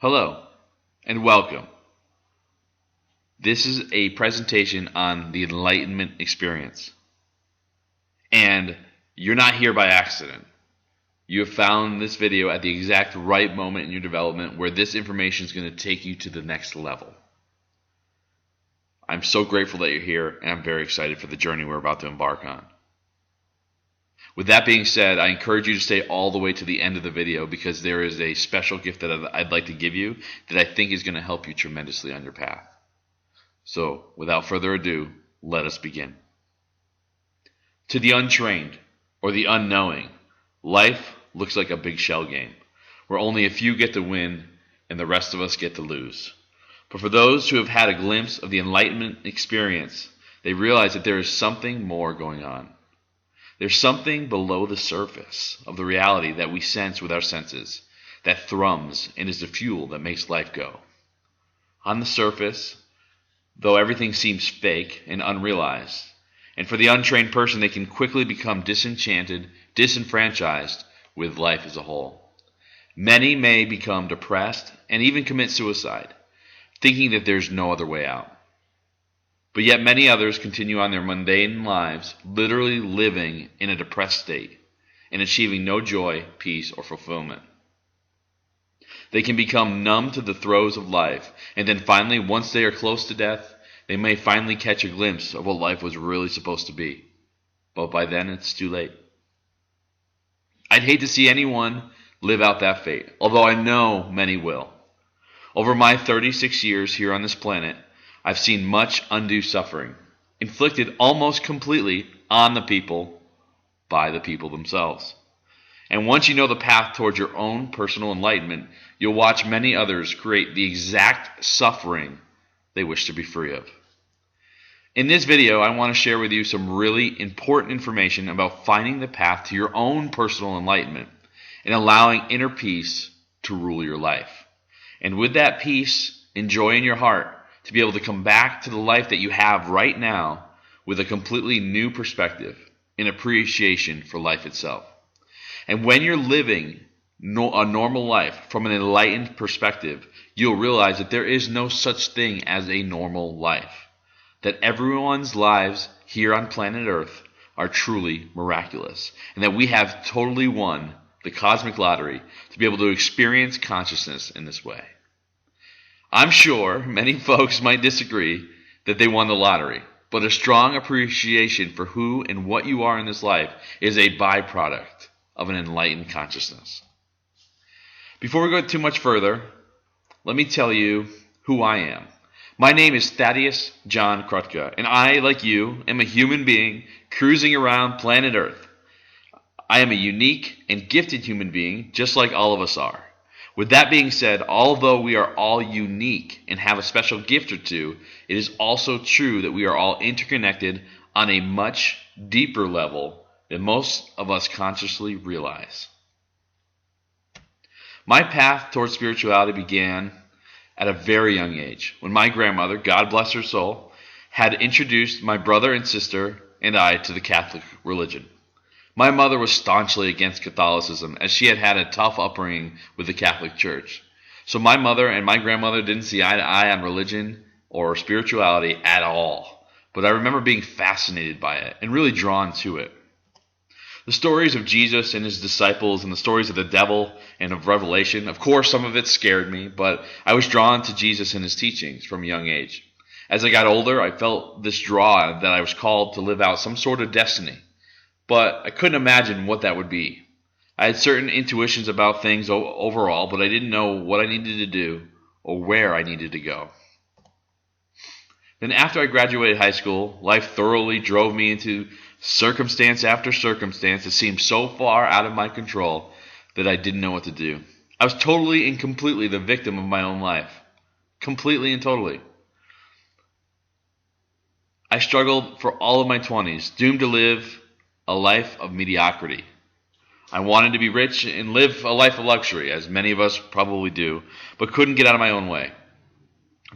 Hello and welcome. This is a presentation on the Enlightenment experience. And you're not here by accident. You have found this video at the exact right moment in your development where this information is going to take you to the next level. I'm so grateful that you're here, and I'm very excited for the journey we're about to embark on. With that being said, I encourage you to stay all the way to the end of the video because there is a special gift that I'd like to give you that I think is going to help you tremendously on your path. So, without further ado, let us begin. To the untrained, or the unknowing, life looks like a big shell game, where only a few get to win and the rest of us get to lose. But for those who have had a glimpse of the Enlightenment experience, they realize that there is something more going on. There's something below the surface of the reality that we sense with our senses, that thrums and is the fuel that makes life go. On the surface, though everything seems fake and unrealized, and for the untrained person, they can quickly become disenchanted, disenfranchised with life as a whole. Many may become depressed and even commit suicide, thinking that there's no other way out. But yet many others continue on their mundane lives, literally living in a depressed state and achieving no joy, peace, or fulfillment. They can become numb to the throes of life, and then finally, once they are close to death, they may finally catch a glimpse of what life was really supposed to be. But by then, it's too late. I'd hate to see anyone live out that fate, although I know many will. Over my 36 years here on this planet, I've seen much undue suffering, inflicted almost completely on the people by the people themselves. And once you know the path towards your own personal enlightenment, you'll watch many others create the exact suffering they wish to be free of. In this video, I want to share with you some really important information about finding the path to your own personal enlightenment and allowing inner peace to rule your life. And with that peace and joy in your heart, to be able to come back to the life that you have right now with a completely new perspective and appreciation for life itself. And when you're living a normal life from an enlightened perspective, you'll realize that there is no such thing as a normal life. That everyone's lives here on planet Earth are truly miraculous. And that we have totally won the cosmic lottery to be able to experience consciousness in this way. I'm sure many folks might disagree that they won the lottery, but a strong appreciation for who and what you are in this life is a byproduct of an enlightened consciousness. Before we go too much further, let me tell you who I am. My name is Thaddeus John Krutka, and I, like you, am a human being cruising around planet Earth. I am a unique and gifted human being, just like all of us are. With that being said, although we are all unique and have a special gift or two, it is also true that we are all interconnected on a much deeper level than most of us consciously realize. My path towards spirituality began at a very young age, when my grandmother, God bless her soul, had introduced my brother and sister and I to the Catholic religion. My mother was staunchly against Catholicism, as she had had a tough upbringing with the Catholic Church. So my mother and my grandmother didn't see eye to eye on religion or spirituality at all. But I remember being fascinated by it and really drawn to it. The stories of Jesus and his disciples and the stories of the devil and of Revelation, of course some of it scared me, but I was drawn to Jesus and his teachings from a young age. As I got older, I felt this draw that I was called to live out some sort of destiny. But I couldn't imagine what that would be. I had certain intuitions about things overall, but I didn't know what I needed to do or where I needed to go. Then after I graduated high school, life thoroughly drove me into circumstance after circumstance that seemed so far out of my control that I didn't know what to do. I was totally and completely the victim of my own life. Completely and totally. I struggled for all of my 20s, doomed to live a life of mediocrity. I wanted to be rich and live a life of luxury, as many of us probably do, but couldn't get out of my own way.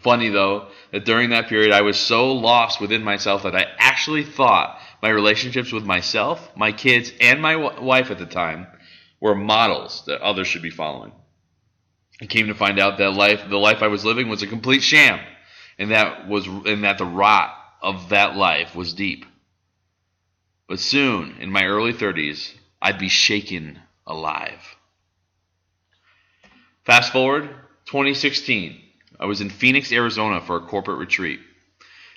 Funny, though, that during that period I was so lost within myself that I actually thought my relationships with myself, my kids, and my wife at the time were models that others should be following. I came to find out that the life I was living was a complete sham, and that the rot of that life was deep. But soon, in my early 30s, I'd be shaken alive. Fast forward, 2016. I was in Phoenix, Arizona for a corporate retreat.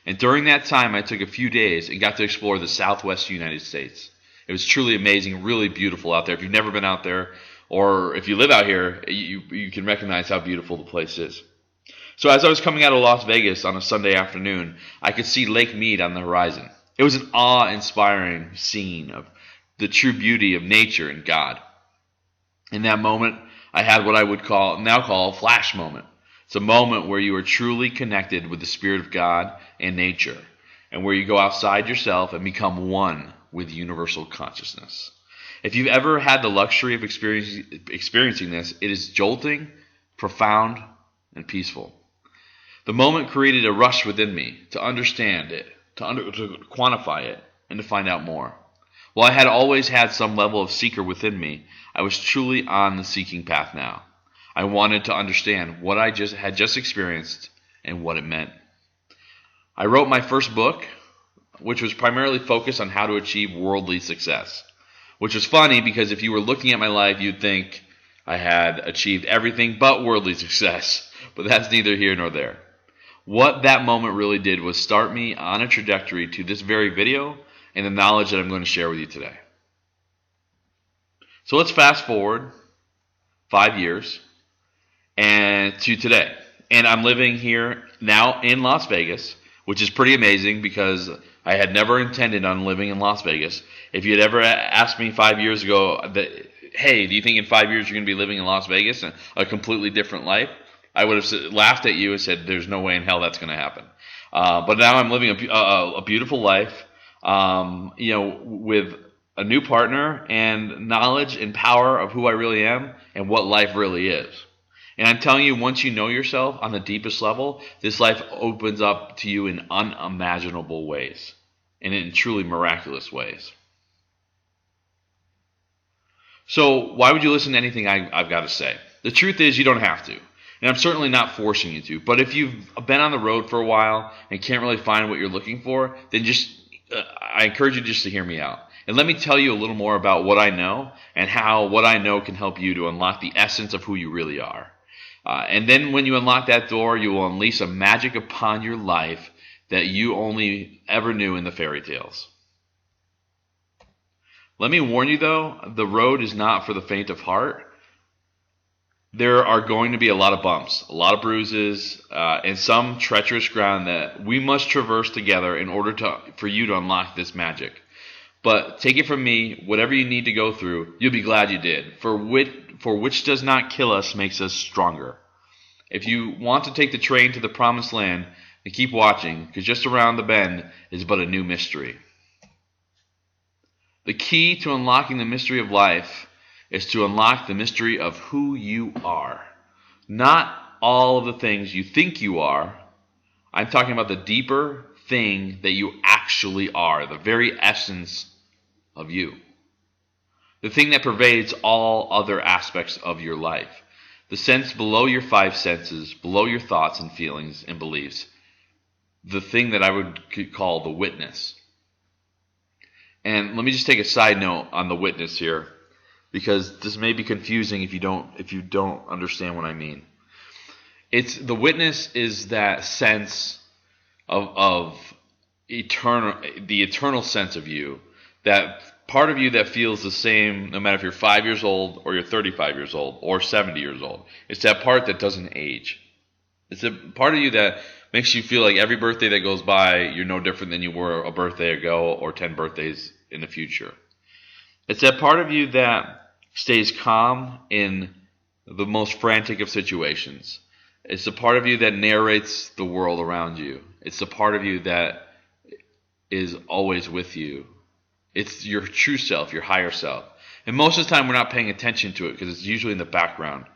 And during that time, I took a few days and got to explore the southwest United States. It was truly amazing, really beautiful out there. If you've never been out there, or if you live out here, you can recognize how beautiful the place is. So as I was coming out of Las Vegas on a Sunday afternoon, I could see Lake Mead on the horizon. It was an awe-inspiring scene of the true beauty of nature and God. In that moment, I had what I would now call a flash moment. It's a moment where you are truly connected with the Spirit of God and nature, and where you go outside yourself and become one with universal consciousness. If you've ever had the luxury of experiencing this, it is jolting, profound, and peaceful. The moment created a rush within me to understand it, to quantify it, and to find out more. While I had always had some level of seeker within me, I was truly on the seeking path now. I wanted to understand what I had just experienced and what it meant. I wrote my first book, which was primarily focused on how to achieve worldly success. Which was funny because if you were looking at my life, you'd think I had achieved everything but worldly success. But that's neither here nor there. What that moment really did was start me on a trajectory to this very video and the knowledge that I'm going to share with you today. So let's fast forward 5 years and to today. And I'm living here now in Las Vegas, which is pretty amazing because I had never intended on living in Las Vegas. If you had ever asked me 5 years ago that, hey, do you think in 5 years you're going to be living in Las Vegas and a completely different life? I would have laughed at you and said, there's no way in hell that's going to happen. But now I'm living a beautiful life, with a new partner and knowledge and power of who I really am and what life really is. And I'm telling you, once you know yourself on the deepest level, this life opens up to you in unimaginable ways and in truly miraculous ways. So why would you listen to anything I've got to say? The truth is you don't have to. And I'm certainly not forcing you to. But if you've been on the road for a while and can't really find what you're looking for, then I encourage you just to hear me out. And let me tell you a little more about what I know and how what I know can help you to unlock the essence of who you really are. And then when you unlock that door, you will unleash a magic upon your life that you only ever knew in the fairy tales. Let me warn you, though, the road is not for the faint of heart. There are going to be a lot of bumps, a lot of bruises, and some treacherous ground that we must traverse together in order for you to unlock this magic. But take it from me, whatever you need to go through, you'll be glad you did. For which does not kill us makes us stronger. If you want to take the train to the promised land, then keep watching, because just around the bend is but a new mystery. The key to unlocking the mystery of life is to unlock the mystery of who you are. Not all of the things you think you are. I'm talking about the deeper thing that you actually are, the very essence of you. The thing that pervades all other aspects of your life. The sense below your five senses, below your thoughts and feelings and beliefs. The thing that I would call the witness. And let me just take a side note on the witness here, because this may be confusing if you don't understand what I mean. The witness is that sense of the eternal sense of you, that part of you that feels the same no matter if you're 5 years old or you're 35 years old or 70 years old. It's that part that doesn't age. It's a part of you that makes you feel like every birthday that goes by, you're no different than you were a birthday ago or 10 birthdays in the future. It's that part of you that stays calm in the most frantic of situations. It's the part of you that narrates the world around you. It's the part of you that is always with you. It's your true self, your higher self. And most of the time we're not paying attention to it because it's usually in the background.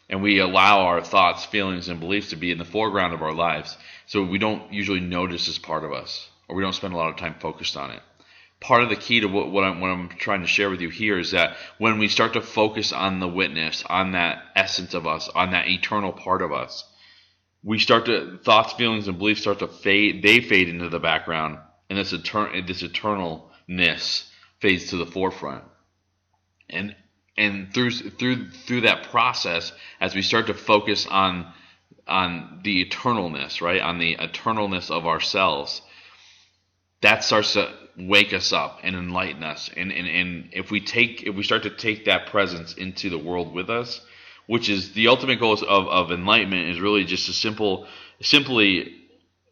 And we allow our thoughts, feelings, and beliefs to be in the foreground of our lives. So we don't usually notice this part of us, or we don't spend a lot of time focused on it. part of the key to what I'm trying to share with you here is that when we start to focus on the witness, on that essence of us, on that eternal part of us, we start to, thoughts, feelings, and beliefs start to fade. They fade into the background, and this eternalness fades to the forefront. And through that process, as we start to focus on the eternalness, right, on the eternalness of ourselves, that starts to wake us up and enlighten us. And if we start to take that presence into the world with us, which is the ultimate goal of enlightenment, is really just simply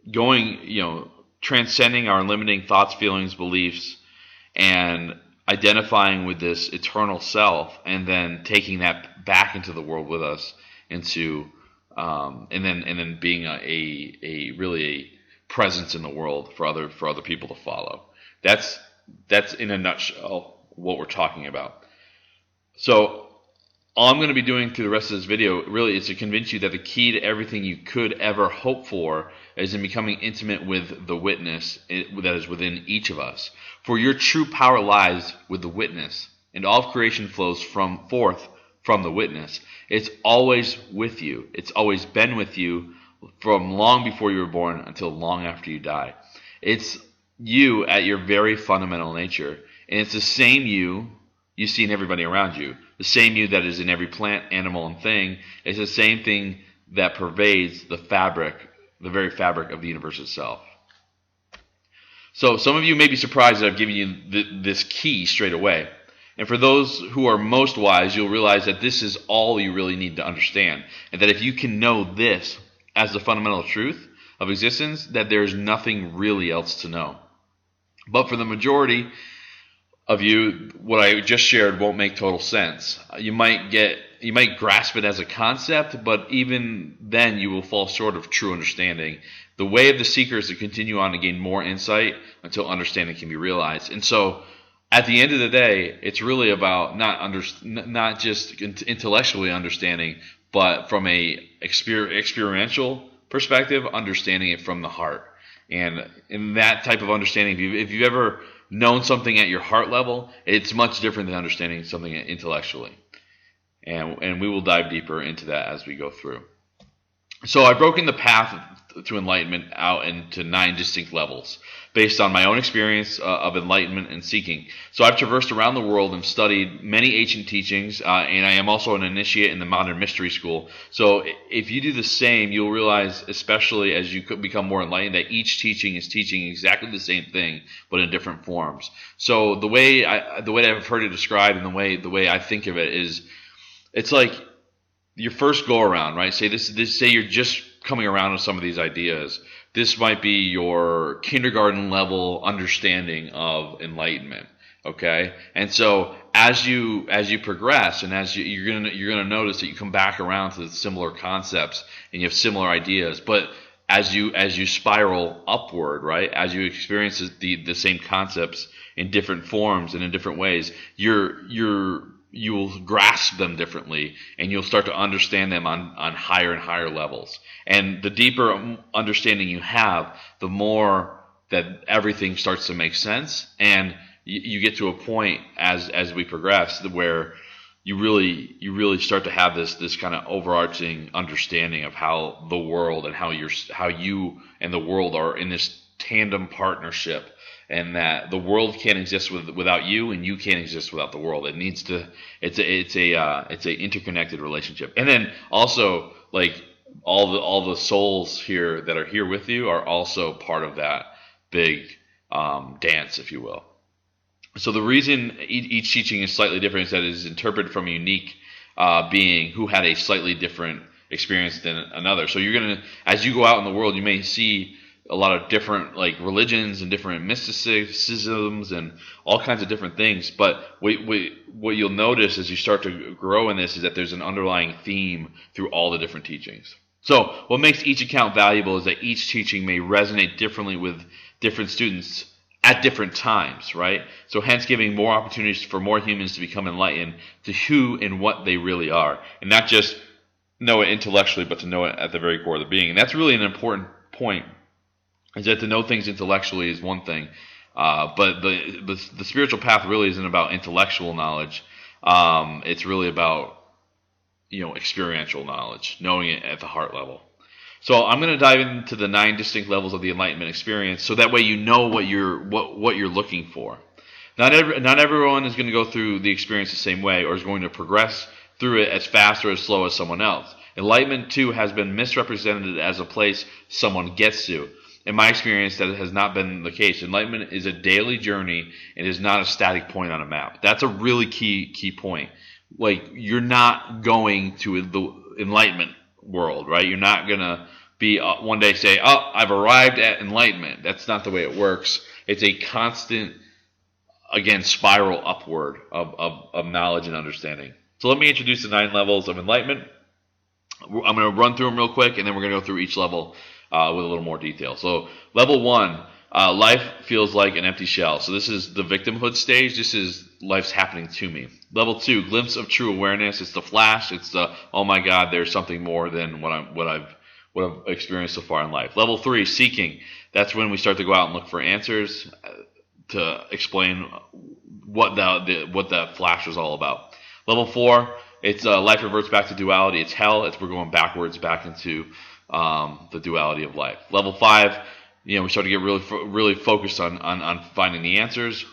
going, transcending our limiting thoughts, feelings, beliefs, and identifying with this eternal self, and then taking that back into the world with us, and then being a really presence in the world for other people to follow. That's in a nutshell what we're talking about. So all I'm going to be doing through the rest of this video really is to convince you that the key to everything you could ever hope for is in becoming intimate with the witness that is within each of us. For your true power lies with the witness, and all of creation flows forth from the witness. It's always with you. It's always been with you from long before you were born until long after you die. It's you at your very fundamental nature, and it's the same you see in everybody around you. The same you that is in every plant, animal, and thing is the same thing that pervades the very fabric of the universe itself. So some of you may be surprised that I've given you this key straight away. And for those who are most wise, you'll realize that this is all you really need to understand. And that if you can know this as the fundamental truth of existence, that there's nothing really else to know. But for the majority of you, what I just shared won't make total sense. You might grasp it as a concept, but even then you will fall short of true understanding. The way of the seeker is to continue on to gain more insight until understanding can be realized. And so at the end of the day, it's really about not just intellectually understanding, but from a experiential perspective, understanding it from the heart. And in that type of understanding, if you've ever known something at your heart level, it's much different than understanding something intellectually. And we will dive deeper into that as we go through. So I've broken the path to enlightenment out into 9 distinct levels based on my own experience of enlightenment and seeking. So I've traversed around the world and studied many ancient teachings, and I am also an initiate in the Modern Mystery School. So if you do the same, you'll realize, especially as you become more enlightened, that each teaching is teaching exactly the same thing, but in different forms. So the way that I've heard it described, and the way I think of it is, it's like your first go around, right? Say you're just coming around with some of these ideas. This might be your kindergarten level understanding of enlightenment, okay? And so as you progress, and as you're gonna notice that you come back around to similar concepts and you have similar ideas. But as you spiral upward, right? As you experience the same concepts in different forms and in different ways, you'll grasp them differently, and you'll start to understand them on higher and higher levels. And the deeper understanding you have, the more that everything starts to make sense, and you get to a point as we progress where you really start to have this kind of overarching understanding of how the world and how you and the world are in this tandem partnership. And that the world can't exist without you, and you can't exist without the world. It's a interconnected relationship. And then also, like, all the souls here that are here with you are also part of that big dance, if you will. So the reason each teaching is slightly different is that it is interpreted from a unique being who had a slightly different experience than another. So as you go out in the world, you may see a lot of different religions and different mysticisms and all kinds of different things. But what you'll notice as you start to grow in this is that there's an underlying theme through all the different teachings. So what makes each account valuable is that each teaching may resonate differently with different students at different times, right? So hence giving more opportunities for more humans to become enlightened to who and what they really are. And not just know it intellectually, but to know it at the very core of the being. And that's really an important point. Is that to know things intellectually is one thing, But the spiritual path really isn't about intellectual knowledge. It's really about experiential knowledge, knowing it at the heart level. So I'm going to dive into the 9 distinct levels of the Enlightenment experience, so that way you know what you're looking for. Not everyone is going to go through the experience the same way, or is going to progress through it as fast or as slow as someone else. Enlightenment, too, has been misrepresented as a place someone gets to. In my experience, that has not been the case. Enlightenment is a daily journey and is not a static point on a map. That's a really key point. Like, you're not going to the enlightenment world, right? You're not going to be one day say, oh, I've arrived at enlightenment. That's not the way it works. It's a constant, again, spiral upward of knowledge and understanding. So let me introduce the 9 levels of enlightenment. I'm going to run through them real quick, and then we're going to go through each level with a little more detail. So level 1, life feels like an empty shell. So this is the victimhood stage. This is life's happening to me. Level 2, glimpse of true awareness. It's the flash. It's the, oh my God, there's something more than what I've experienced so far in life. Level 3, seeking. That's when we start to go out and look for answers to explain what that flash was all about. Level 4, it's life reverts back to duality. It's hell. We're going backwards back into the duality of life. Level 5, we start to get really focused on finding the answers.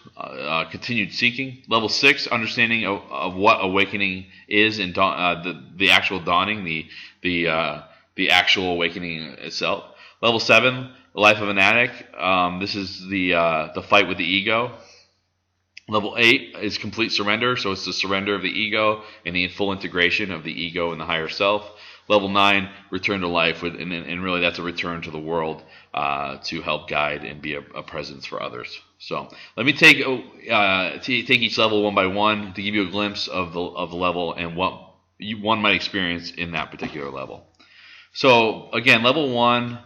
Continued seeking. Level 6, understanding of what awakening is, and the actual dawning, the actual awakening itself. Level 7, the life of an addict. This is the fight with the ego. Level 8 is complete surrender, so it's the surrender of the ego and the full integration of the ego and the higher self. Level 9, return to life, and really that's a return to the world to help guide and be a presence for others. So let me take each level one by one to give you a glimpse of the level and what one might experience in that particular level. So again, level 1.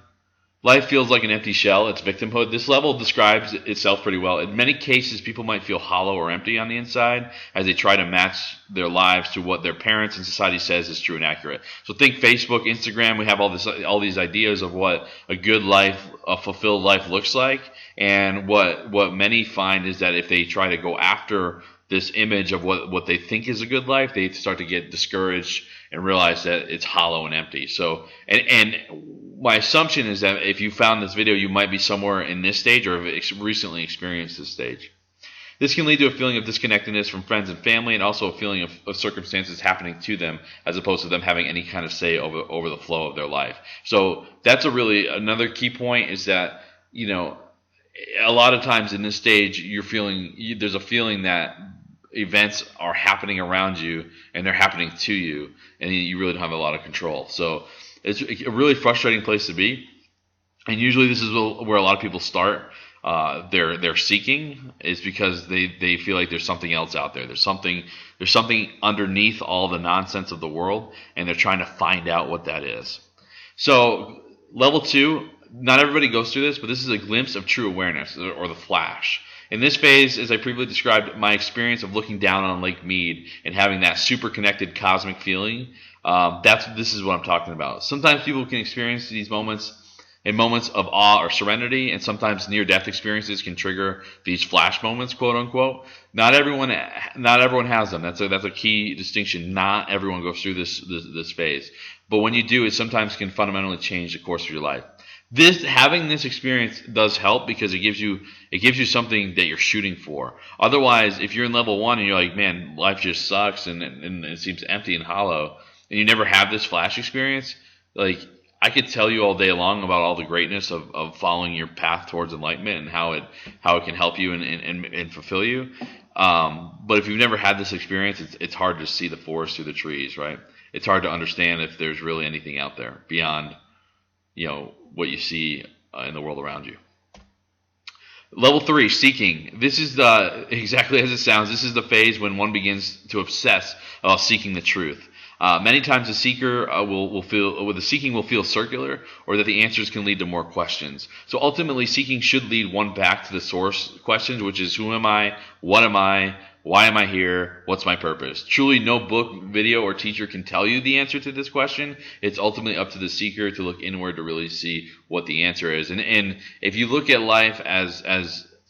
Life feels like an empty shell. It's victimhood. This level describes itself pretty well. In many cases, people might feel hollow or empty on the inside as they try to match their lives to what their parents and society says is true and accurate. So think Facebook, Instagram. We have all these ideas of what a good life, a fulfilled life looks like. And what many find is that if they try to go after this image of what they think is a good life, they start to get discouraged and realize that it's hollow and empty. So, and my assumption is that if you found this video, you might be somewhere in this stage or have recently experienced this stage. This can lead to a feeling of disconnectedness from friends and family, and also a feeling of circumstances happening to them as opposed to them having any kind of say over the flow of their life. So that's another key point, is that, a lot of times in this stage, there's a feeling that events are happening around you and they're happening to you, and you really don't have a lot of control. So it's a really frustrating place to be. And usually this is where a lot of people start their seeking, is because they feel like there's something else out there. There's something underneath all the nonsense of the world, and they're trying to find out what that is. So level 2, not everybody goes through this, but this is a glimpse of true awareness, or the flash. In this phase, as I previously described, my experience of looking down on Lake Mead and having that super connected cosmic feeling, this is what I'm talking about. Sometimes people can experience these moments in moments of awe or serenity, and sometimes near-death experiences can trigger these flash moments, quote unquote. Not everyone has them. That's a key distinction. Not everyone goes through this phase, but when you do, it sometimes can fundamentally change the course of your life. Having this experience does help, because it gives you something that you're shooting for. Otherwise, if you're in level 1 and you're like, man, life just sucks and it seems empty and hollow, and you never have this flash experience, like, I could tell you all day long about all the greatness of following your path towards enlightenment and how it can help you and fulfill you. But if you've never had this experience, it's hard to see the forest through the trees, right? It's hard to understand if there's really anything out there beyond what you see in the world around you. Level 3, seeking. This is exactly as it sounds. This is the phase when one begins to obsess about seeking the truth. Many times the seeker will feel circular, or that the answers can lead to more questions. So ultimately, seeking should lead one back to the source questions, which is, who am I? What am I? Why am I here? What's my purpose? Truly, no book, video, or teacher can tell you the answer to this question. It's ultimately up to the seeker to look inward to really see what the answer is. And if you look at life as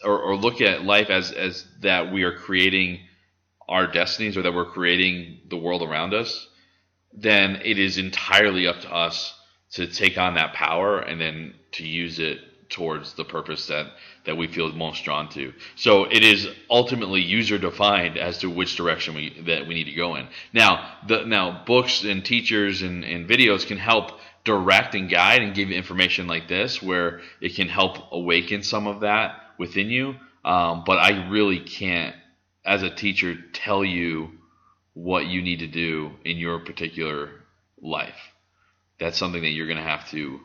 or look at life as that we are creating our destinies, or that we're creating the world around us, then it is entirely up to us to take on that power and then to use it towards the purpose that we feel most drawn to. So it is ultimately user defined as to which direction we need to go in. Now books and teachers and videos can help direct and guide and give you information like this, where it can help awaken some of that within you. But I really can't, as a teacher, tell you what you need to do in your particular life. That's something that you're going to have to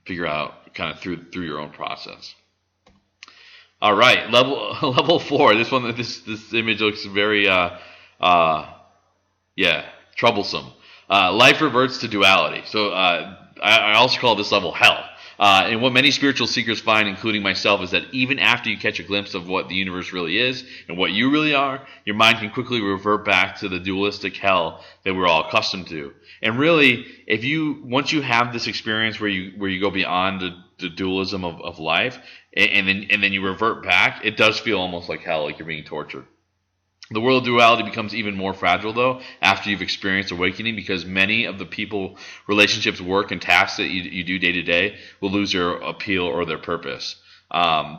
figure out kind of through your own process. All right, level 4. This image looks very troublesome. Life reverts to duality. So I also call this level hell. And what many spiritual seekers find, including myself, is that even after you catch a glimpse of what the universe really is and what you really are, your mind can quickly revert back to the dualistic hell that we're all accustomed to. And really, once you have this experience where you go beyond the dualism of life, and then you revert back, it does feel almost like hell, like you're being tortured. The world of duality becomes even more fragile, though, after you've experienced awakening, because many of the people, relationships, work, and tasks that you do day to day will lose their appeal or their purpose.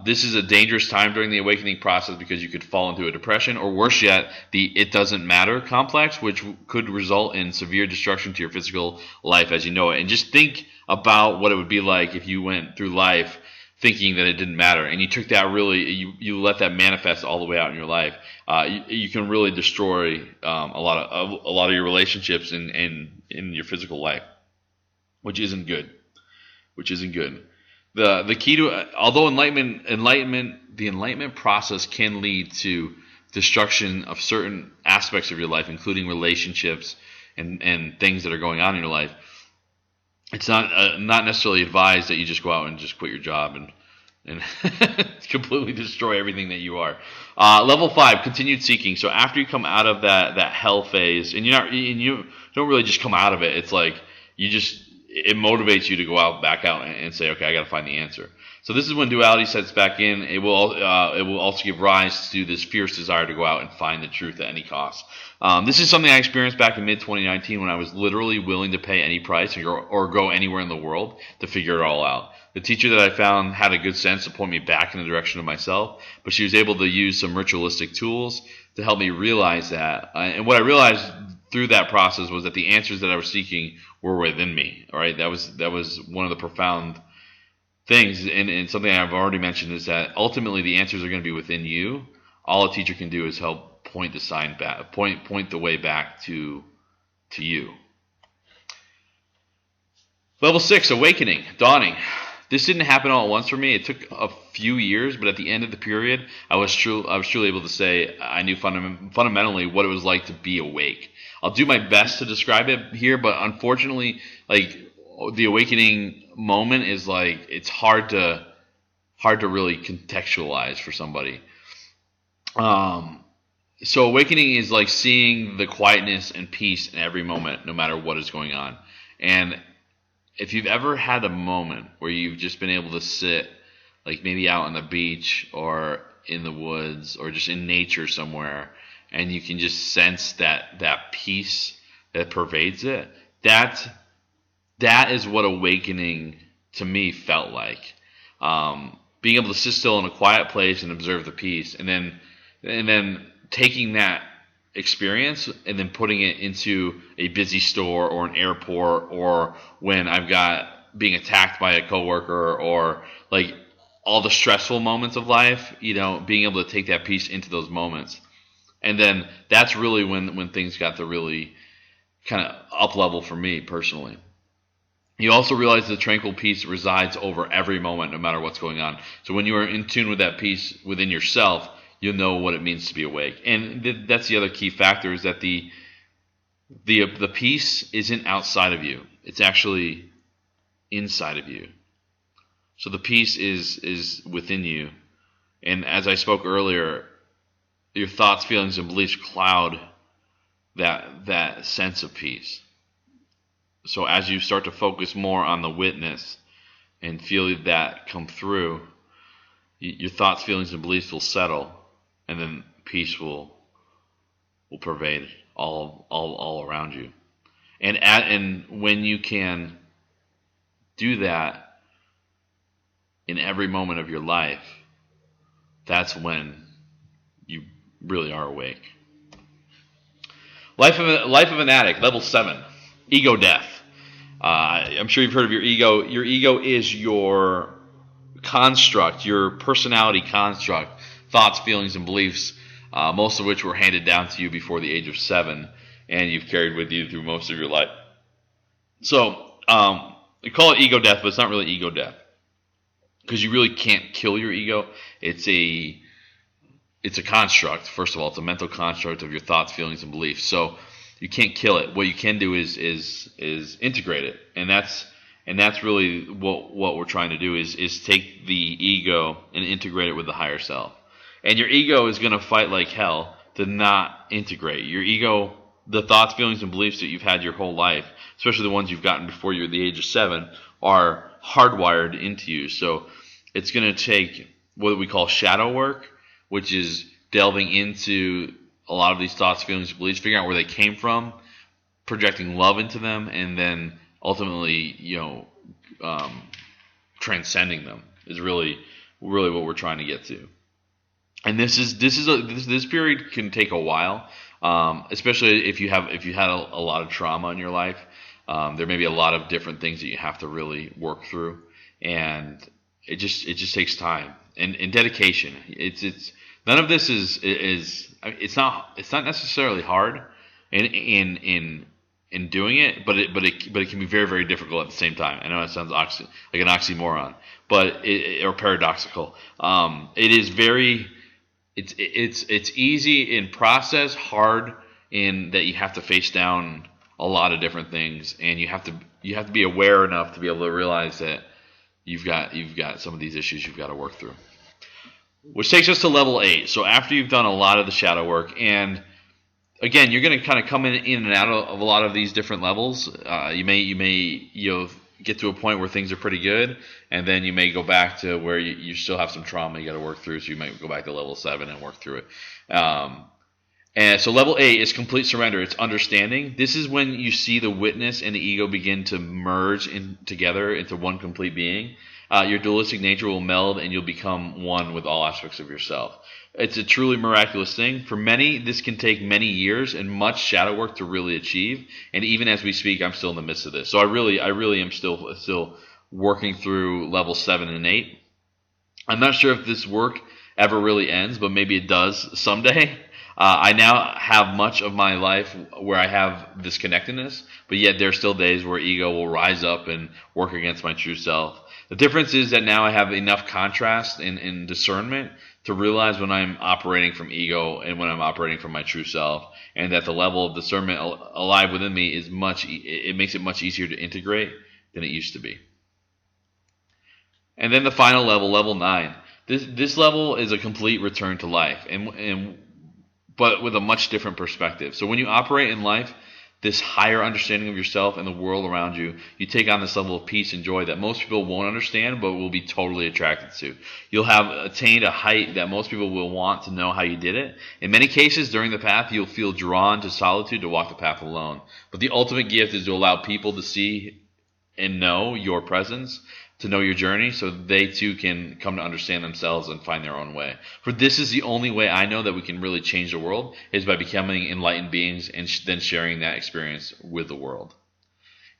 This is a dangerous time during the awakening process, because you could fall into a depression, or worse yet, the "it doesn't matter" complex, which could result in severe destruction to your physical life as you know it. And just think about what it would be like if you went through life thinking that it didn't matter, and you took that you let that manifest all the way out in your life. You can really destroy a lot of your relationships in your physical life, which isn't good. The key to, although the enlightenment process can lead to destruction of certain aspects of your life, including relationships and things that are going on in your life, it's not necessarily advised that you just go out and just quit your job and completely destroy everything that you are. Level 5, continued seeking. So after you come out of that hell phase, and you don't really just come out of it. It's like it motivates you to go back out and say, okay, I got to find the answer. So this is when duality sets back in. It will also give rise to this fierce desire to go out and find the truth at any cost. This is something I experienced back in mid-2019, when I was literally willing to pay any price or go anywhere in the world to figure it all out. The teacher that I found had a good sense to point me back in the direction of myself, but she was able to use some ritualistic tools to help me realize that. And what I realized through that process was that the answers that I was seeking were within me. All right, that was one of the profound things, and something I've already mentioned is that ultimately the answers are going to be within you. All a teacher can do is help point the way back to you. Level 6, awakening, dawning. This didn't happen all at once for me. It took a few years, but at the end of the period, I was truly able to say I knew fundamentally what it was like to be awake. I'll do my best to describe it here, but unfortunately, like, the awakening moment is like, it's hard to really contextualize for somebody. So awakening is like seeing the quietness and peace in every moment, no matter what is going on. And if you've ever had a moment where you've just been able to sit, like maybe out on the beach or in the woods or just in nature somewhere, and you can just sense that peace that pervades it, that is what awakening to me felt like. Being able to sit still in a quiet place and observe the peace, and then taking that experience and then putting it into a busy store or an airport, or when I've got being attacked by a coworker, or like all the stressful moments of life, being able to take that peace into those moments. And then that's really when things got to really kind of up level for me personally. You also realize the tranquil peace resides over every moment, no matter what's going on. So when you are in tune with that peace within yourself, you'll know what it means to be awake. And that's the other key factor, is that the peace isn't outside of you. It's actually inside of you. So the peace is within you. And as I spoke earlier, your thoughts, feelings, and beliefs cloud that sense of peace. So as you start to focus more on the witness and feel that come through, your thoughts, feelings, and beliefs will settle, and then peace will pervade all around you. And when you can do that in every moment of your life, that's when you really are awake. Life of an addict, level 7, ego death. I'm sure you've heard of your ego. Your ego is your construct, your personality construct, thoughts, feelings, and beliefs, most of which were handed down to you before the age of 7, and you've carried with you through most of your life. So we call it ego death, but it's not really ego death, because you really can't kill your ego. It's a construct. First of all, it's a mental construct of your thoughts, feelings, and beliefs. So you can't kill it. What you can do is integrate it, and that's really what we're trying to do is take the ego and integrate it with the higher self. And your ego is going to fight like hell to not integrate. Your ego, the thoughts, feelings, and beliefs that you've had your whole life, especially the ones you've gotten before you're the age of 7, are hardwired into you. So it's going to take what we call shadow work, which is delving into a lot of these thoughts, feelings, and beliefs, figuring out where they came from, projecting love into them, and then ultimately, transcending them is really what we're trying to get to. And this period can take a while, especially if you had a lot of trauma in your life. There may be a lot of different things that you have to really work through, and it just takes time and dedication. It's none of this is it's not necessarily hard in doing it, but it can be very, very difficult at the same time. I know it sounds like an oxymoron, but or paradoxical. It is very it's easy in process, hard in that you have to face down a lot of different things, and you have to be aware enough to be able to realize that you've got some of these issues you've got to work through. Which takes us to level 8. So after you've done a lot of the shadow work, and again, you're going to kind of come in and out of a lot of these different levels. You may get to a point where things are pretty good, and then you may go back to where you still have some trauma you got to work through. So you might go back to level 7 and work through it. And so level 8 is complete surrender. It's understanding. This is when you see the witness and the ego begin to merge together into one complete being. Your dualistic nature will meld, and you'll become one with all aspects of yourself. It's a truly miraculous thing. For many, this can take many years and much shadow work to really achieve. And even as we speak, I'm still in the midst of this. So I really am still working through level 7 and 8. I'm not sure if this work ever really ends, but maybe it does someday. I now have much of my life where I have this connectedness, but yet there are still days where ego will rise up and work against my true self. The difference is that now I have enough contrast and discernment to realize when I'm operating from ego and when I'm operating from my true self, and that the level of discernment alive within me it makes it much easier to integrate than it used to be. And then the final level, level 9. This level is a complete return to life, but with a much different perspective. So when you operate in life, this higher understanding of yourself and the world around you, you take on this level of peace and joy that most people won't understand, but will be totally attracted to. You'll have attained a height that most people will want to know how you did it. In many cases, during the path, you'll feel drawn to solitude to walk the path alone. But the ultimate gift is to allow people to see and know your presence, to know your journey, so they too can come to understand themselves and find their own way. For this is the only way I know that we can really change the world, is by becoming enlightened beings and then sharing that experience with the world.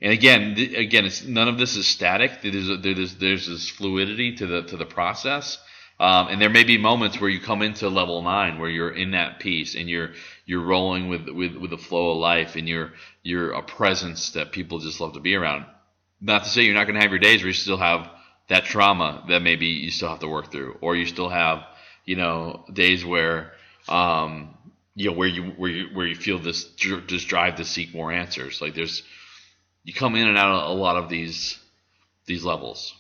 And again, it's none of this is static. There's this fluidity to the process, and there may be moments where you come into level 9 where you're in that peace and you're rolling with the flow of life, and you're a presence that people just love to be around. Not to say you're not going to have your days where you still have that trauma that maybe you still have to work through, or you still have, days where, where you feel this drive to seek more answers. Like you come in and out of a lot of these levels,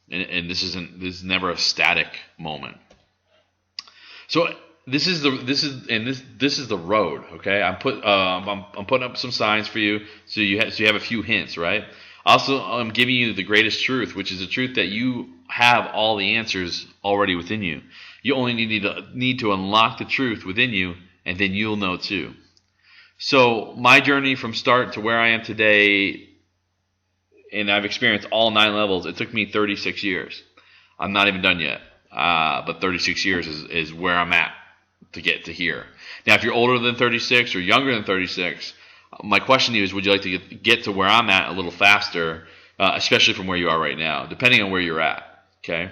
and this is never a static moment. So this is the road. Okay, I'm putting up some signs for you, so you have a few hints, right? Also, I'm giving you the greatest truth, which is the truth that you have all the answers already within you. You only need to unlock the truth within you, and then you'll know too. So my journey from start to where I am today, and I've experienced all 9 levels, it took me 36 years. I'm not even done yet, but 36 years is where I'm at to get to here. Now, if you're older than 36 or younger than 36, my question to you is, would you like to get to where I'm at a little faster, especially from where you are right now, depending on where you're at, okay?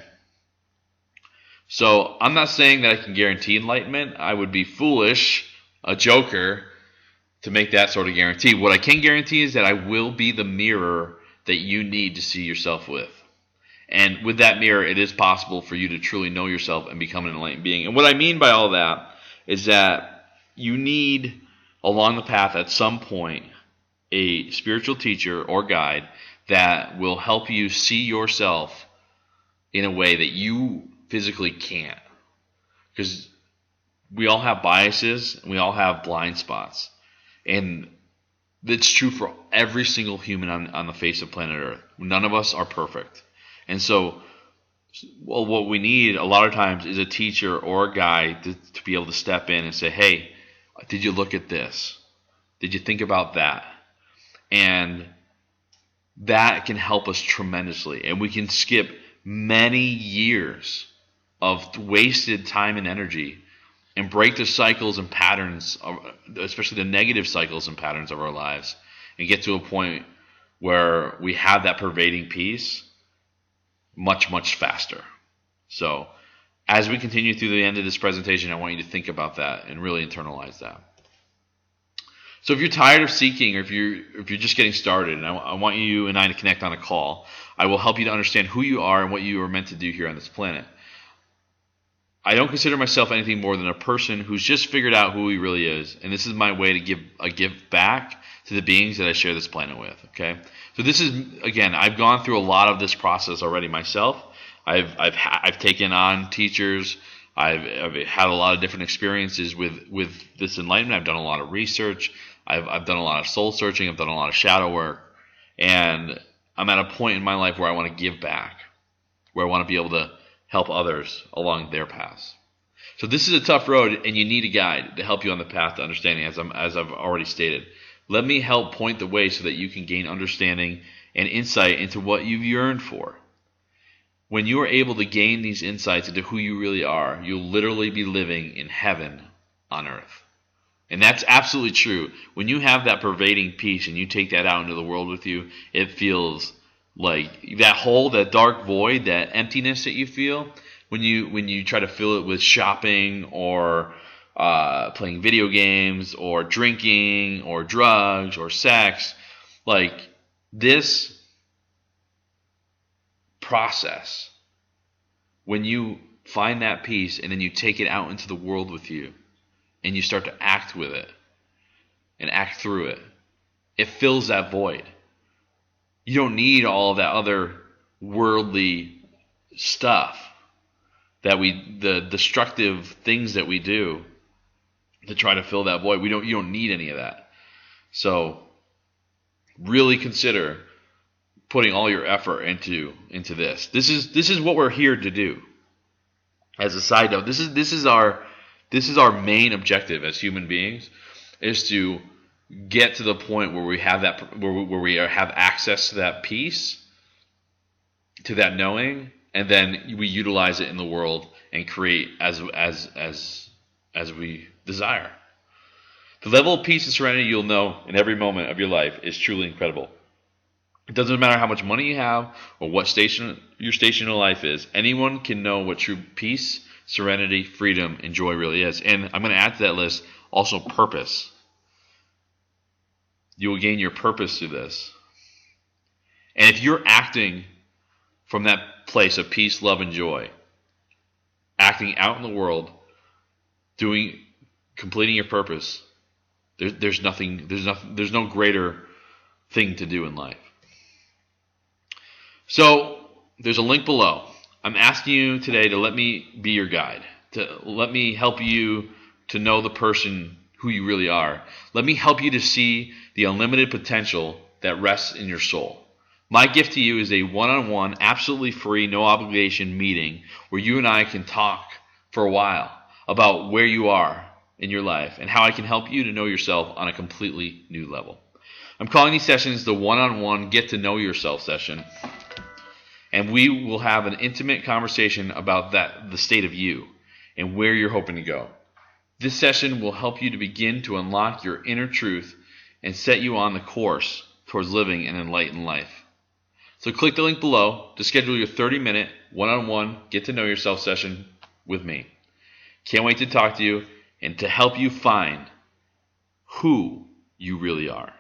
So I'm not saying that I can guarantee enlightenment. I would be foolish, a joker, to make that sort of guarantee. What I can guarantee is that I will be the mirror that you need to see yourself with. And with that mirror, it is possible for you to truly know yourself and become an enlightened being. And what I mean by all that is that you need, along the path at some point, a spiritual teacher or guide that will help you see yourself in a way that you physically can't. Because we all have biases and we all have blind spots. And that's true for every single human on the face of planet Earth. None of us are perfect. And so, well, what we need a lot of times is a teacher or a guide to be able to step in and say, hey, did you look at this? Did you think about that? And that can help us tremendously. And we can skip many years of wasted time and energy and break the cycles and patterns, especially the negative cycles and patterns of our lives, and get to a point where we have that pervading peace much, much faster. So as we continue through the end of this presentation, I want you to think about that and really internalize that. So if you're tired of seeking, or if you're just getting started, and I want you and I to connect on a call, I will help you to understand who you are and what you are meant to do here on this planet. I don't consider myself anything more than a person who's just figured out who he really is, and this is my way to give back to the beings that I share this planet with. Okay, so this is, again, I've gone through a lot of this process already myself. I've taken on teachers. I've had a lot of different experiences with this enlightenment. I've done a lot of research. I've done a lot of soul searching. I've done a lot of shadow work, and I'm at a point in my life where I want to give back, where I want to be able to help others along their paths. So this is a tough road, and you need a guide to help you on the path to understanding, as I've already stated. Let me help point the way so that you can gain understanding and insight into what you've yearned for. When you are able to gain these insights into who you really are, you'll literally be living in heaven on earth. And that's absolutely true. When you have that pervading peace and you take that out into the world with you, it feels like that hole, that dark void, that emptiness that you feel when you try to fill it with shopping or playing video games or drinking or drugs or sex. Like, this process, when you find that peace and then you take it out into the world with you and you start to act with it and act through it, it fills that void. You don't need all of that other worldly stuff the destructive things that we do to try to fill that void. You don't need any of that. So really consider putting all your effort into this. This is what we're here to do. As a side note, this is our main objective as human beings, is to get to the point where we have that, where we have access to that peace, to that knowing, and then we utilize it in the world and create as we desire. The level of peace and serenity you'll know in every moment of your life is truly incredible. It doesn't matter how much money you have or what your station in life is. Anyone can know what true peace, serenity, freedom, and joy really is. And I'm going to add to that list also purpose. You will gain your purpose through this. And if you're acting from that place of peace, love, and joy, acting out in the world, completing your purpose, there's no greater thing to do in life. So there's a link below. I'm asking you today to let me be your guide, to let me help you to know the person who you really are. Let me help you to see the unlimited potential that rests in your soul. My gift to you is a one-on-one, absolutely free, no obligation meeting where you and I can talk for a while about where you are in your life and how I can help you to know yourself on a completely new level. I'm calling these sessions the one-on-one get to know yourself session, and we will have an intimate conversation about the state of you and where you're hoping to go. This session will help you to begin to unlock your inner truth and set you on the course towards living an enlightened life. So click the link below to schedule your 30-minute one-on-one get to know yourself session with me. Can't wait to talk to you and to help you find who you really are.